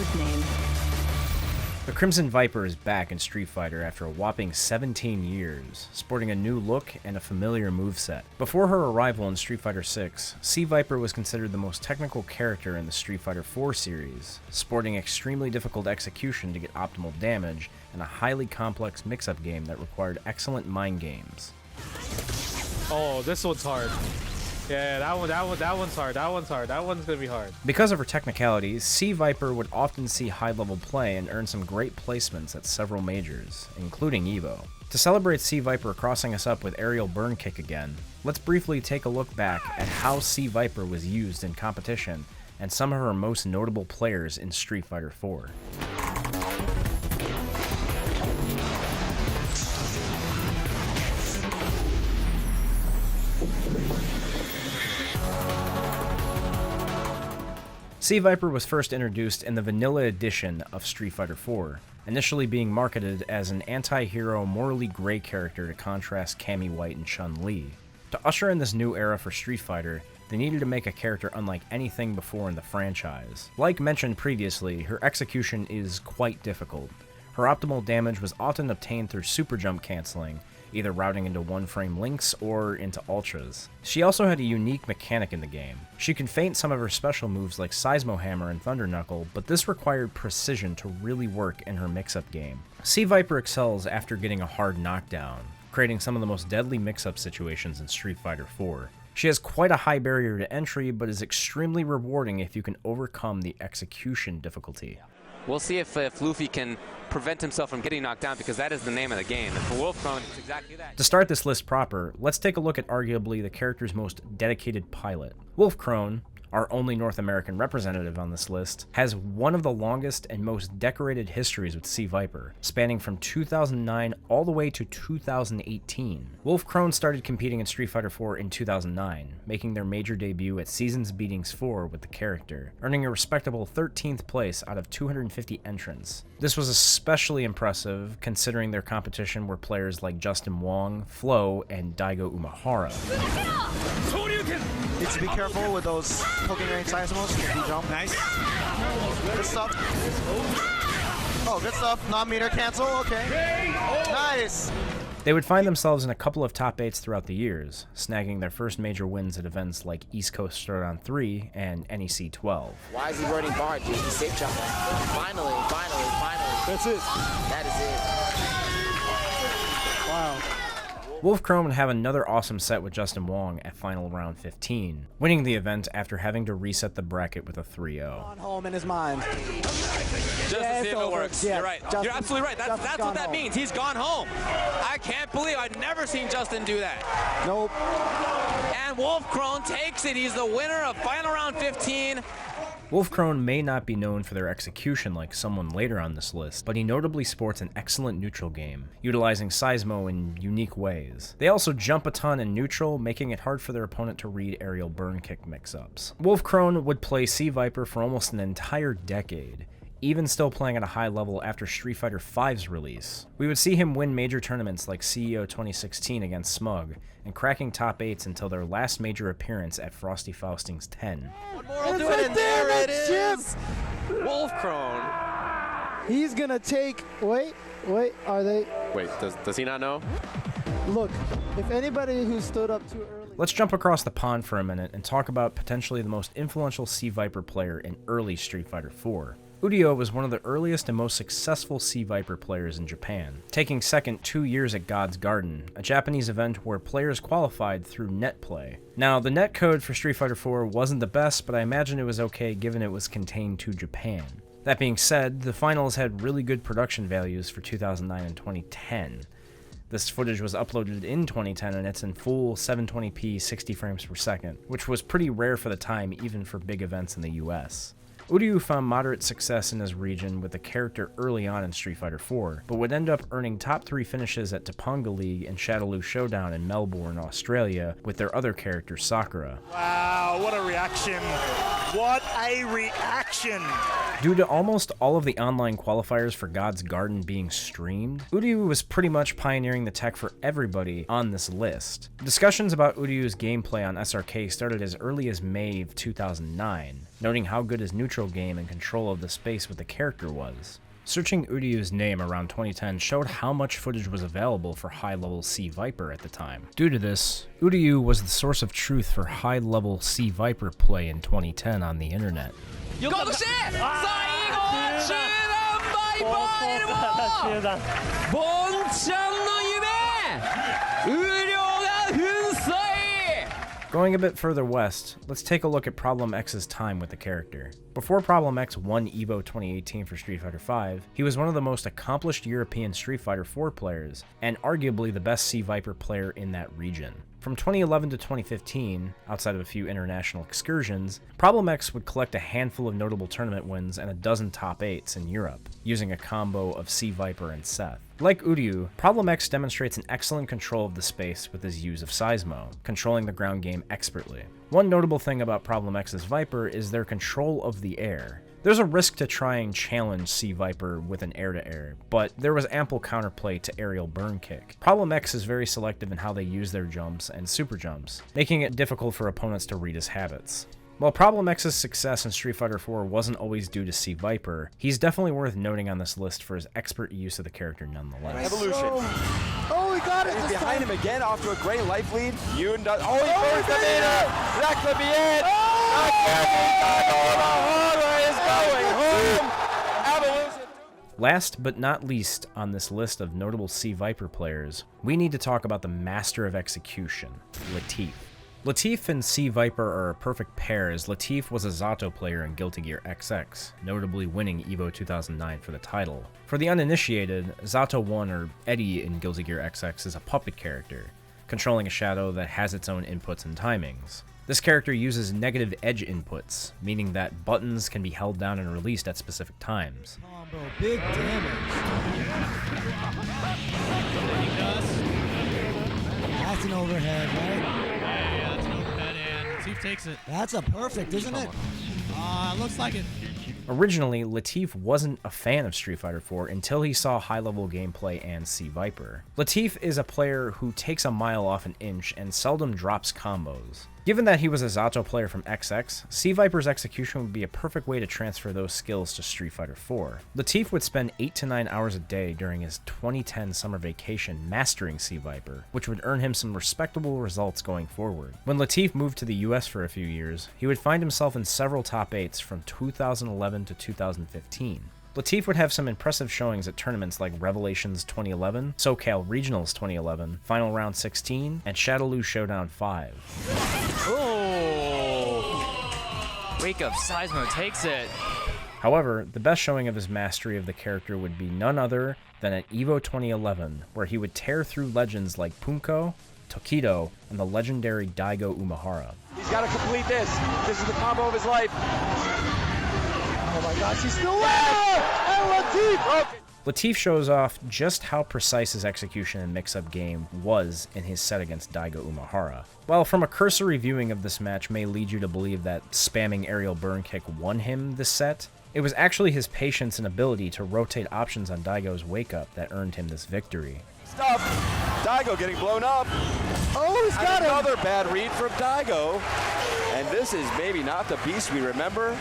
his name. The Crimson Viper is back in Street Fighter after a whopping 17 years, sporting a new look and a familiar moveset. Before her arrival in Street Fighter VI, C Viper was considered the most technical character in the Street Fighter IV series, sporting extremely difficult execution to get optimal damage and a highly complex mix-up game that required excellent mind games. Oh, this one's hard. Yeah, that one's hard. That one's gonna be hard. Because of her technicalities, C Viper would often see high-level play and earn some great placements at several majors, including EVO. To celebrate C Viper crossing us up with aerial burn kick again, let's briefly take a look back at how C Viper was used in competition and some of her most notable players in Street Fighter IV. C Viper was first introduced in the vanilla edition of Street Fighter IV, initially being marketed as an anti-hero morally gray character to contrast Cammy White and Chun-Li. To usher in this new era for Street Fighter, they needed to make a character unlike anything before in the franchise. Like mentioned previously, her execution is quite difficult. Her optimal damage was often obtained through super jump canceling, either routing into one-frame links or into ultras. She also had a unique mechanic in the game. She could feint some of her special moves like Seismo Hammer and Thunder Knuckle, but this required precision to really work in her mix-up game. C Viper excels after getting a hard knockdown, creating some of the most deadly mix-up situations in Street Fighter IV. She has quite a high barrier to entry, but is extremely rewarding if you can overcome the execution difficulty. We'll see if Luffy can prevent himself from getting knocked down, because that is the name of the game. And for Wolfkrone, it's exactly that. To start this list proper, let's take a look at arguably the character's most dedicated pilot. Wolfkrone, our only North American representative on this list, has one of the longest and most decorated histories with C Viper, spanning from 2009 all the way to 2018. Wolfkrone started competing in Street Fighter IV in 2009, making their major debut at Seasons Beatings 4 with the character, earning a respectable 13th place out of 250 entrants. This was especially impressive considering their competition were players like Justin Wong, Flo, and Daigo Umehara. Need to be careful with those poking range seismos if you jump. Nice. Good stuff. Oh, good stuff. Non-meter cancel. Okay. Nice. They would find themselves in a couple of top 8s throughout the years, snagging their first major wins at events like East Coast Throwdown 3 and NEC 12. Why is he running bar, dude? He's safe jumping. Finally. That's it. That is it. Wow. Wolfkrone would have another awesome set with Justin Wong at final round 15, winning the event after having to reset the bracket with a 3-0. On home in his mind. Just to see if it works. Yeah, You're right. You're absolutely right. That's what that means. He's gone home. I can't believe I've never seen Justin do that. Nope. And Wolfkrone takes it. He's the winner of final round 15. Wolfkrone may not be known for their execution like someone later on this list, but he notably sports an excellent neutral game, utilizing Seismo in unique ways. They also jump a ton in neutral, making it hard for their opponent to read aerial burn kick mix-ups. Wolfkrone would play C Viper for almost an entire decade, even still playing at a high level after Street Fighter V's release. We would see him win major tournaments like CEO 2016 against Smug, and cracking top 8s until their last major appearance at Frosty Fausting's 10. One more will do it, and there it is! Wolfkrone. He's gonna take, wait, are they? Wait, does he not know? Look, if anybody who stood up too early. Let's jump across the pond for a minute and talk about potentially the most influential C Viper player in early Street Fighter IV. Uryo was one of the earliest and most successful C Viper players in Japan, taking second 2 years at God's Garden, a Japanese event where players qualified through net play. Now, the net code for Street Fighter IV wasn't the best, but I imagine it was okay given it was contained to Japan. That being said, the finals had really good production values for 2009 and 2010. This footage was uploaded in 2010 and it's in full 720p 60 frames per second, which was pretty rare for the time even for big events in the US. Uryo found moderate success in his region with the character early on in Street Fighter IV, but would end up earning top 3 finishes at Topanga League and Shadaloo Showdown in Melbourne, Australia, with their other character, Sakura. Wow, what a reaction. What a reaction! Due to almost all of the online qualifiers for God's Garden being streamed, Uryo was pretty much pioneering the tech for everybody on this list. Discussions about Uryo's gameplay on SRK started as early as May of 2009, noting how good his neutral game and control of the space with the character was. Searching Uryo's name around 2010 showed how much footage was available for high-level Sea Viper at the time. Due to this, Uryo was the source of truth for high-level Sea Viper play in 2010 on the internet. Going a bit further west, let's take a look at Problem X's time with the character. Before Problem X won EVO 2018 for Street Fighter V, he was one of the most accomplished European Street Fighter IV players, and arguably the best Sea Viper player in that region. From 2011 to 2015, outside of a few international excursions, Problem X would collect a handful of notable tournament wins and a dozen top 8s in Europe, using a combo of Sea Viper and Seth. Like Uryo, Problem X demonstrates an excellent control of the space with his use of Seismo, controlling the ground game expertly. One notable thing about Problem X's Viper is their control of the air. There's a risk to try and challenge Sea Viper with an air-to-air, but there was ample counterplay to aerial burn kick. Problem X is very selective in how they use their jumps and super jumps, making it difficult for opponents to read his habits. While Problem X's success in Street Fighter IV wasn't always due to Sea Viper, he's definitely worth noting on this list for his expert use of the character nonetheless. Evolution. Oh, he got it! He's behind him again off to a great life lead. Yun does. Oh, he burns the meter! That could be it! Last but not least on this list of notable Sea Viper players, we need to talk about the master of execution, Latif. Latif and Sea Viper are a perfect pair, as Latif was a Zato player in Guilty Gear XX, notably winning EVO 2009 for the title. For the uninitiated, Zato 1 or Eddie in Guilty Gear XX is a puppet character, controlling a shadow that has its own inputs and timings. This character uses negative edge inputs, meaning that buttons can be held down and released at specific times. Combo, big damage. That's an overhead, right? Yeah, that's an overhead, and Latif takes it. That's a perfect, isn't it? Looks like it. Originally, Latif wasn't a fan of Street Fighter IV until he saw high-level gameplay and Sea Viper. Latif is a player who takes a mile off an inch and seldom drops combos. Given that he was a Zato player from XX, Sea Viper's execution would be a perfect way to transfer those skills to Street Fighter IV. Latif would spend 8 to 9 hours a day during his 2010 summer vacation mastering Sea Viper, which would earn him some respectable results going forward. When Latif moved to the US for a few years, he would find himself in several top 8s from 2011 to 2015. Latif would have some impressive showings at tournaments like Revelations 2011, SoCal Regionals 2011, Final Round 16, and Shadowloo Showdown 5. Oh! Wake up, Seismo takes it. However, the best showing of his mastery of the character would be none other than at EVO 2011, where he would tear through legends like Punko, Tokido, and the legendary Daigo Umehara. He's got to complete this. This is the combo of his life. Oh my gosh, he's still there! And Latif! Okay. Latif shows off just how precise his execution and mix-up game was in his set against Daigo Umehara. While from a cursory viewing of this match may lead you to believe that spamming aerial burn kick won him this set, it was actually his patience and ability to rotate options on Daigo's wake-up that earned him this victory. Stop! Daigo getting blown up. Oh, he's got him! Another bad read from Daigo. And this is maybe not the beast we remember.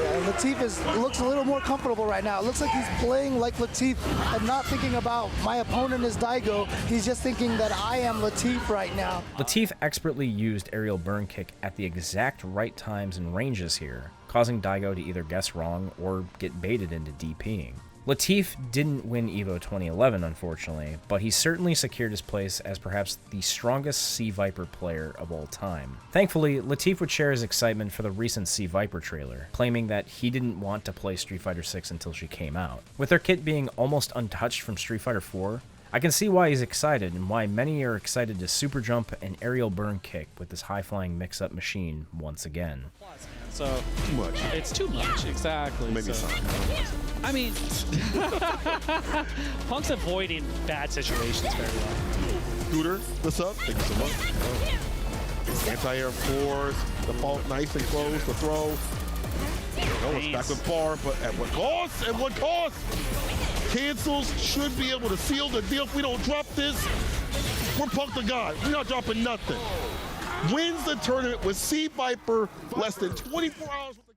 Yeah, Latif looks a little more comfortable right now. It looks like he's playing like Latif and not thinking about my opponent is Daigo. He's just thinking that I am Latif right now. Latif expertly used aerial burn kick at the exact right times and ranges here, causing Daigo to either guess wrong or get baited into DPing. Latif didn't win EVO 2011, unfortunately, but he certainly secured his place as perhaps the strongest Sea Viper player of all time. Thankfully, Latif would share his excitement for the recent Sea Viper trailer, claiming that he didn't want to play Street Fighter VI until she came out. With their kit being almost untouched from Street Fighter IV, I can see why he's excited and why many are excited to super jump and aerial burn kick with this high-flying mix-up machine once again. So Too much. it's too much, exactly. Maybe so. I mean, Punk's avoiding bad situations very well. Scooter, what's up? Thank you so much. Anti-air 4s. The fault nice and close, the throw. No, it's back with bar, but at what cost? At what cost? Cancels should be able to seal the deal. If we don't drop this, we're punked to God. We're not dropping nothing. Wins the tournament with Sea Viper less than 24 hours with the